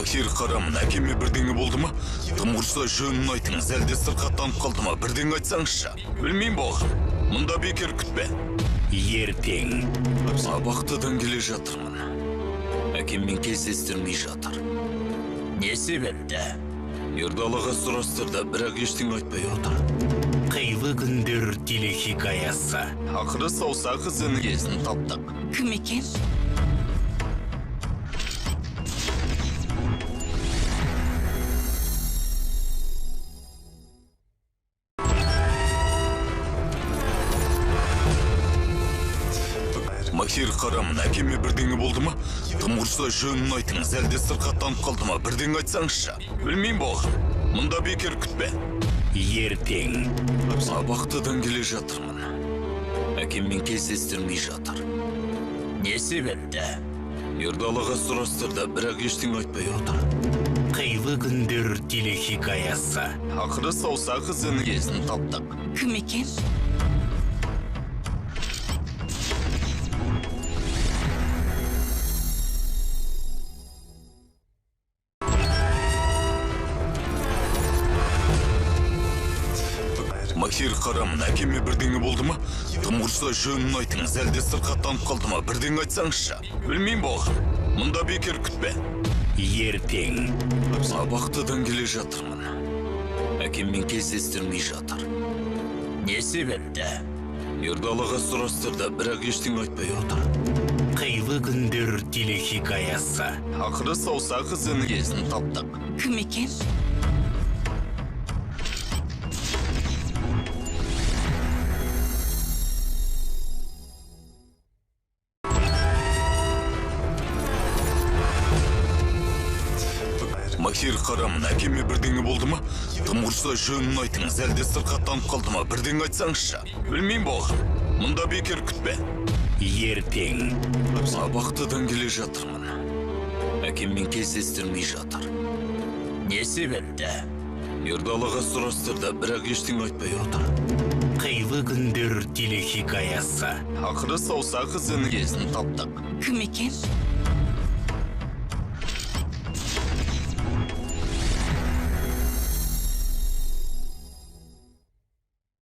Махир қарамын, әкеме бірдеңе болды ма? Тым құрса жөнін айтыңыз, әлде сырқаттанып қалды ма? Бірдеңе айтсаңызшы. Білмеймін болғым. Мұнда бекер күтпе. Ертең. Абақтыдан келе жатырмын. Әкеммен кездестірмей жатыр. Не себепті? Ердалыға сұрастырды, бірақ ештеңе айтпай отыр. Қилы күндер телехикаясы. Ақыры саусақ ізінің иесін таптық. Кім екен? Махир қарамын, әкеме бірдеңе болды ма? Тым құрса жөнін айтыңыз, әлде сырқаттанып қалды ма? Бірдеңе айтсаңызшы. Білмеймін болғым. Мұнда бекер күтпе. Ертең. Абақтыдан келе жатырмын. Әкеммен кездестірмей жатыр. Не себепті? Ердалыға сұрастырды, бірақ ештеңе айтпай отыр. Қилы күндер телехикаясы. Ақыры саусақ ізінің иесін таптық. Кім екен? Махир қарамын, әкеме бірдеңе болды ма? Тым құрса жөнін айтыңыз, әлде сырқаттанып қалды ма? Бірдеңе айтсаңызшы. Білмеймін болғым. Мұнда бекер күтпе. Ертең. Абақтыдан келе жатырмын. Әкеммен кездестірмей жатыр. Не себепті? Ердалыға сұрастырды, бірақ ештеңе айтпай отыр. Қилы күндер телехикаясы. Ақыры саусақ ізінің иесін таптық. Кім екен? Махир қарамын, әкеме бірдеңе болды ма? Тым құрса жөнін айтыңыз, әлде сырқаттанып қалды ма? Бірдеңе айтсаңызшы. Білмеймін болғым. Мұнда бекер күтпе. Ертең. Абақтыдан келе жатырмын. Әкеммен кездестірмей жатыр. Не себепті? Ердалыға сұрастырды, бірақ ештеңе айтпай отыр. Қилы күндер телехикаясы. Ақыры саусақ ізінің иесін таптық. Кім екен?